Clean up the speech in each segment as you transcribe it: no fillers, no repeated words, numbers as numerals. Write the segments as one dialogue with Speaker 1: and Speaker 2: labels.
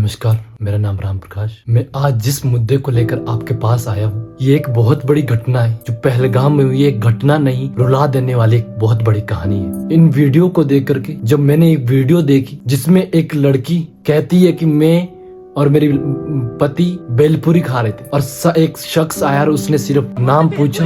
Speaker 1: नमस्कार, मेरा नाम राम प्रकाश। मैं आज जिस मुद्दे को लेकर आपके पास आया हूँ, ये एक बहुत बड़ी घटना है जो पहलगाम में हुई। एक घटना नहीं, रुला देने वाली एक बहुत बड़ी कहानी है। इन वीडियो को देख करके जब मैंने एक वीडियो देखी जिसमें एक लड़की कहती है कि मैं और मेरी पति बेलपूरी खा रहे थे और एक शख्स आया और उसने सिर्फ नाम पूछा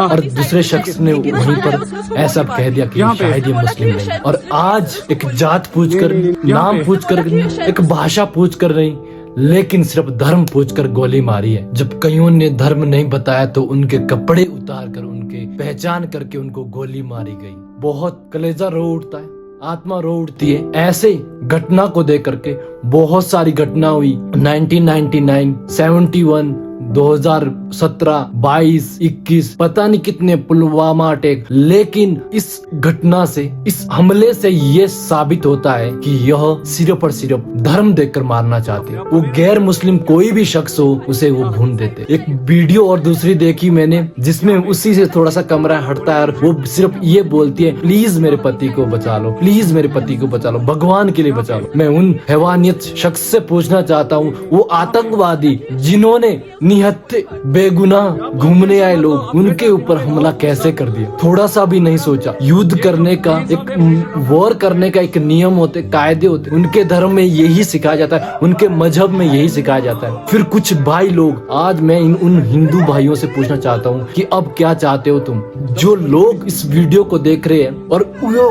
Speaker 1: और दूसरे शख्स ने वहीं पर ऐसा कह दिया कि शायद ये मुस्लिम नहीं। और आज एक जात पूछकर, नाम पूछकर, एक भाषा पूछकर नहीं, लेकिन सिर्फ धर्म पूछकर गोली मारी है। जब कईयों ने धर्म नहीं बताया तो उनके कपड़े उतार कर, उनके पहचान करके उनको गोली मारी गई। बहुत कलेजा रो उठता है, आत्मा रो उठती है। ऐसे घटना को देख करके बहुत सारी घटना हुई। 1999, 71, 2017, 22, 21, पता नहीं कितने पुलवामा अटैक। लेकिन इस घटना से, इस हमले से ये साबित होता है कि यह सिर्फ और सिर्फ धर्म देखकर मारना चाहते हैं। वो गैर मुस्लिम कोई भी शख्स हो, उसे वो भून देते। एक वीडियो और दूसरी देखी मैंने जिसमें उसी से थोड़ा सा कमरा हटता है और वो सिर्फ ये बोलती है, प्लीज मेरे पति को बचा लो, प्लीज मेरे पति को बचा लो, भगवान के लिए बचा लो। मैं उन हैवानियत शख्स से पूछना चाहता हूँ, वो आतंकवादी जिन्होंने निहत्थे बेगुनाह घूमने आए लोग, उनके ऊपर हमला कैसे कर दिया? थोड़ा सा भी नहीं सोचा। युद्ध करने का, एक वॉर करने का एक नियम होते, कायदे होते, उनके धर्म में यही सिखाया जाता है, उनके मजहब में यही सिखाया जाता है। फिर कुछ भाई लोग, आज मैं उन हिंदू भाइयों से पूछना चाहता हूँ कि अब क्या चाहते हो तुम? जो लोग इस वीडियो को देख रहे हैं और वो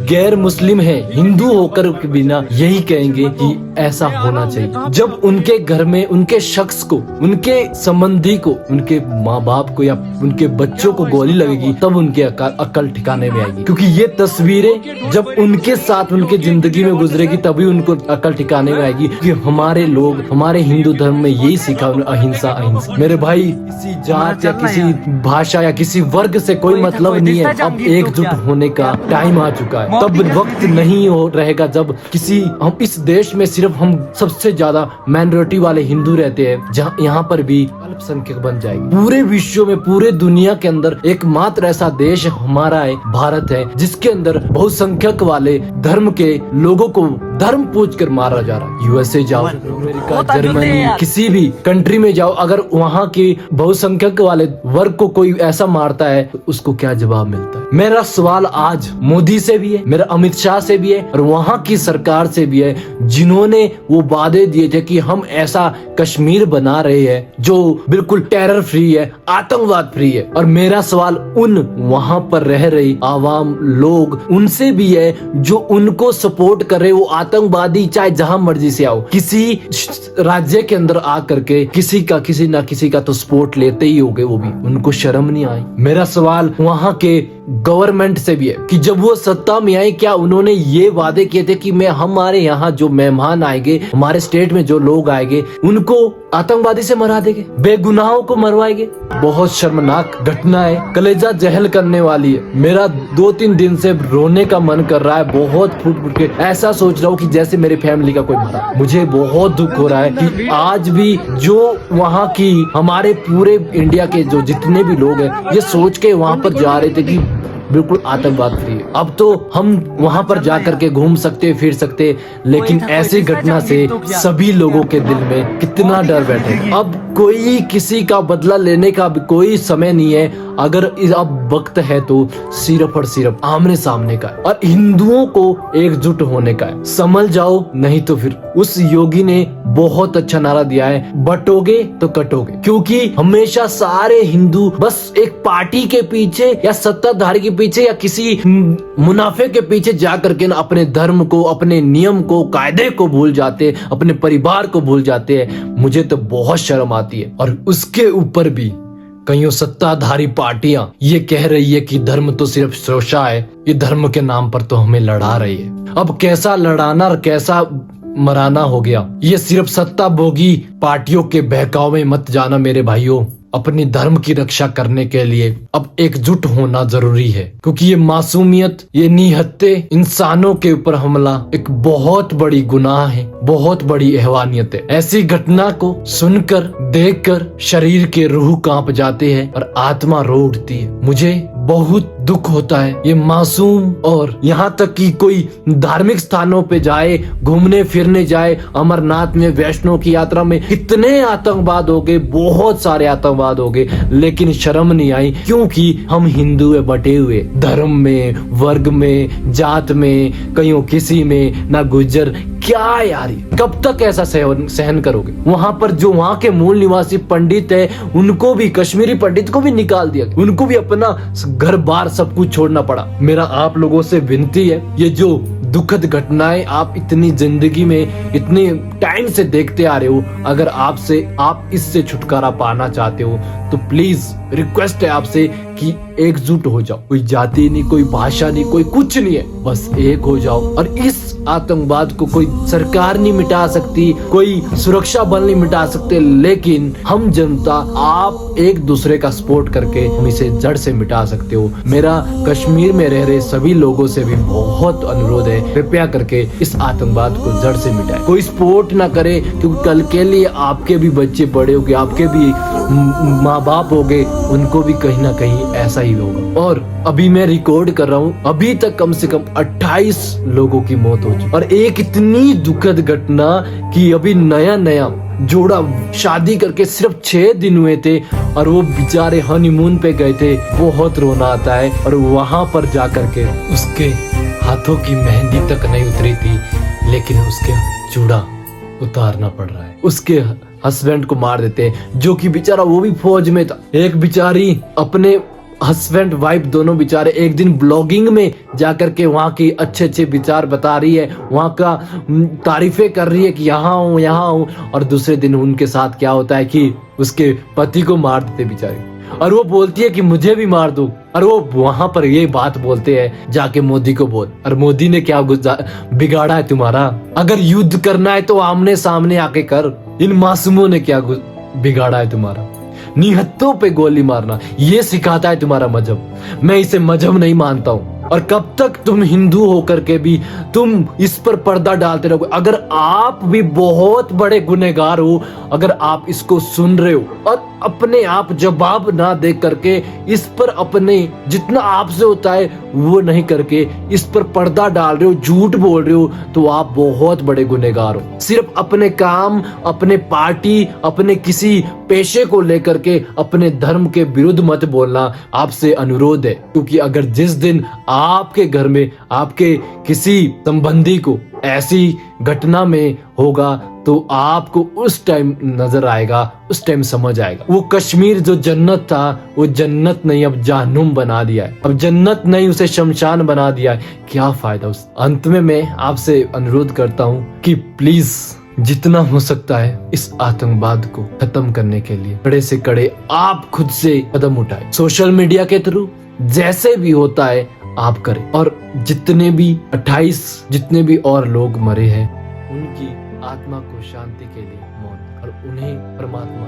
Speaker 1: गैर मुस्लिम है, हिंदू होकर के बिना यही कहेंगे कि ऐसा होना चाहिए। जब उनके घर में उनके शख्स को, उनके संबंधी को, उनके माँ बाप को या उनके बच्चों को गोली लगेगी, तब उनके अकल ठिकाने में आएगी। क्योंकि ये तस्वीरें जब उनके साथ उनके जिंदगी में गुजरेगी तभी उनको अकल ठिकाने में आएगी कि हमारे लोग, हमारे हिंदू धर्म में यही सीखा, अहिंसा अहिंसा। मेरे भाई, किसी जात या किसी भाषा या किसी वर्ग से कोई मतलब नहीं है। अब एकजुट होने का टाइम आ चुका है। तब वक्त नहीं हो रहेगा जब हम इस देश में सिर्फ हम सबसे ज्यादा माइनॉरिटी वाले हिंदू रहते हैं, जहाँ यहाँ पर भी अल्पसंख्यक बन जाएगी। पूरे विश्व में, पूरे दुनिया के अंदर एकमात्र ऐसा देश हमारा है, भारत है, जिसके अंदर बहुसंख्यक वाले धर्म के लोगों को धर्म पूछकर मारा जा रहा है। यूएसए जाओ, अमेरिका, जर्मनी, किसी भी कंट्री में जाओ, अगर वहाँ के बहुसंख्यक वाले वर्ग को कोई ऐसा मारता है तो उसको क्या जवाब मिलता है? मेरा सवाल आज मोदी से भी है, मेरा अमित शाह से भी है और वहाँ की सरकार से भी है, जिन्होंने वो वादे दिए थे कि हम ऐसा कश्मीर बना रहे हैं जो बिल्कुल टेरर फ्री है, आतंकवाद फ्री है। और मेरा सवाल उन वहाँ पर रह रही आवाम लोग, उनसे भी है जो उनको सपोर्ट कर रहे, वो आतंकवादी चाहे जहां मर्जी से आओ, किसी राज्य के अंदर आकर के किसी का तो सपोर्ट लेते ही होंगे, वो भी उनको शर्म नहीं आई। मेरा सवाल वहाँ के गवर्नमेंट से भी है कि जब वो सत्ता में आए, क्या उन्होंने ये वादे किए थे कि हमारे यहाँ जो मेहमान आएंगे, हमारे स्टेट में जो लोग आएंगे, उनको आतंकवादी से मरा देंगे, बेगुनाहों को मरवाएंगे? बहुत शर्मनाक घटना है, कलेजा जहल करने वाली है। मेरा 2-3 दिन से रोने का मन कर रहा है, बहुत फूट फूट के ऐसा सोच रहा हूँ कि जैसे मेरी फैमिली का कोई मरा। मुझे बहुत दुख हो रहा है कि आज भी जो वहाँ की, हमारे पूरे इंडिया के जो जितने भी लोग हैं, ये सोच के वहाँ पर जा रहे थे कि बिल्कुल आतंकवाद फ्री है। अब तो हम वहाँ पर जाकर के घूम सकते, फिर सकते, लेकिन ऐसी घटना से सभी लोगों के दिल में कितना डर बैठे। अब कोई किसी का बदला लेने का कोई समय नहीं है। अगर अब वक्त है तो सिर्फ और सिर्फ आमने सामने का है और हिंदुओं को एकजुट होने का है। समझ जाओ, नहीं तो फिर उस योगी ने बहुत अच्छा नारा दिया है, बटोगे तो कटोगे। क्योंकि हमेशा सारे हिंदू बस एक पार्टी के पीछे या सत्ताधारी के पीछे या किसी मुनाफे के पीछे जाकर के ना अपने धर्म को, अपने नियम को, कायदे को भूल जाते, अपने परिवार को भूल जाते हैं। मुझे तो बहुत शर्म आती है। और उसके ऊपर भी कईयों सत्ताधारी पार्टियां ये कह रही है कि धर्म तो सिर्फ शोषा है, ये धर्म के नाम पर तो हमें लड़ा रही है। अब कैसा लड़ाना और कैसा मराना हो गया, ये सिर्फ सत्ता भोगी पार्टियों के बहकाव में मत जाना मेरे भाइयों। अपनी धर्म की रक्षा करने के लिए अब एकजुट होना जरूरी है, क्योंकि ये मासूमियत, ये निहत्थे इंसानों के ऊपर हमला एक बहुत बड़ी गुनाह है, बहुत बड़ी हैवानियत है। ऐसी घटना को सुनकर, देखकर शरीर के रूह कांप जाते हैं और आत्मा रो उठती है। मुझे बहुत दुख होता है। ये मासूम और यहाँ तक कि कोई धार्मिक स्थानों पे जाए, घूमने फिरने जाए, अमरनाथ में, वैष्णो की यात्रा में कितने आतंकवाद हो गए, बहुत सारे आतंकवाद हो गए, लेकिन शर्म नहीं आई क्योंकि हम हिंदू है बटे हुए, धर्म में, वर्ग में, जात में, कहीं किसी में ना गुजर। क्या यार, कब तक ऐसा सहन करोगे? वहां पर जो वहां के मूल निवासी पंडित है, उनको भी, कश्मीरी पंडित को भी निकाल दिया, उनको भी अपना घर बार सब कुछ छोड़ना पड़ा। मेरा आप लोगों से विनती है, ये जो दुखद घटनाएं आप इतनी जिंदगी में इतने टाइम से देखते आ रहे हो, अगर आप इससे छुटकारा पाना चाहते हो तो प्लीज रिक्वेस्ट है आपसे कि एकजुट हो जाओ। कोई जाति नहीं, कोई भाषा नहीं, कोई कुछ नहीं है, बस एक हो जाओ। और इस आतंकवाद को कोई सरकार नहीं मिटा सकती, कोई सुरक्षा बल नहीं मिटा सकते, लेकिन हम जनता, आप एक दूसरे का सपोर्ट करके हम इसे जड़ से मिटा सकते हो। मेरा कश्मीर में रह रहे सभी लोगों से भी बहुत अनुरोध है, कृपया करके इस आतंकवाद को जड़ से मिटाए। कोई सपोर्ट ना करे, क्योंकि कल के लिए आपके भी बच्चे बड़े हो गए, आपके भी माँ बाप हो गए, उनको भी कहीं ना कहीं ऐसा ही होगा। और अभी मैं रिकॉर्ड कर रहा हूँ, अभी तक कम से कम 28 लोगों की मौत हो चुकी, और एक इतनी दुखद घटना कि अभी नया जोड़ा शादी करके सिर्फ 6 दिन हुए थे और वो बेचारे हनीमून पे गए थे। बहुत रोना आता है। और वहां पर जाकर के उसके हाथों की मेहंदी तक नहीं उतरी थी, लेकिन उसके चूड़ा उतारना पड़ रहा है। उसके हस्बैंड को मार देते हैं, जो कि बेचारा वो भी फौज में था। एक बेचारी अपने हस्बैंड वाइफ दोनों बेचारे एक दिन ब्लॉगिंग में जाकर के वहाँ की अच्छे विचार बता रही है, वहाँ का तारीफें कर रही है कि यहाँ हूँ, और दूसरे दिन उनके साथ क्या होता है कि उसके पति को मार देते बेचारे, और वो बोलती है कि मुझे भी मार दो। और वो वहां पर ये बात बोलते हैं, जाके मोदी को बोल। और मोदी ने क्या बिगाड़ा है तुम्हारा? अगर युद्ध करना है तो आमने सामने आके कर। इन मासूमों ने क्या बिगाड़ा है तुम्हारा? निहत्तों पे गोली मारना ये सिखाता है तुम्हारा मजहब। मैं इसे मजहब नहीं मानता हूँ। और कब तक तुम हिंदू होकर के भी तुम इस पर पर्दा डालते रहोगे? अगर आप भी बहुत बड़े गुनहगार हो, अगर आप इसको सुन रहे हो और अपने आप जवाब ना दे करके इस पर अपने जितना आपसे होता है वो नहीं करके इस पर पर्दा डाल रहे हो, झूठ बोल रहे हो, तो आप बहुत बड़े गुनहगार हो। सिर्फ अपने काम, अपने पार्टी, अपने किसी पेशे को लेकर के अपने धर्म के विरुद्ध मत बोलना, आपसे अनुरोध है। क्योंकि अगर जिस दिन आपके घर में आपके किसी संबंधी को ऐसी घटना में होगा तो आपको उस टाइम नजर आएगा, उस टाइम समझ आएगा। वो कश्मीर जो जन्नत था वो जन्नत नहीं, अब जहन्नुम बना दिया है। अब जन्नत नहीं, उसे शमशान बना दिया है। क्या फायदा उस? अंत में मैं आपसे अनुरोध करता हूँ कि प्लीज जितना हो सकता है इस आतंकवाद को खत्म करने के लिए कड़े से कड़े आप खुद से कदम उठाए। सोशल मीडिया के थ्रू जैसे भी होता है आप करें। और जितने भी 28 जितने भी और लोग मरे हैं उनकी आत्मा को शांति के लिए मौन, और उन्हें परमात्मा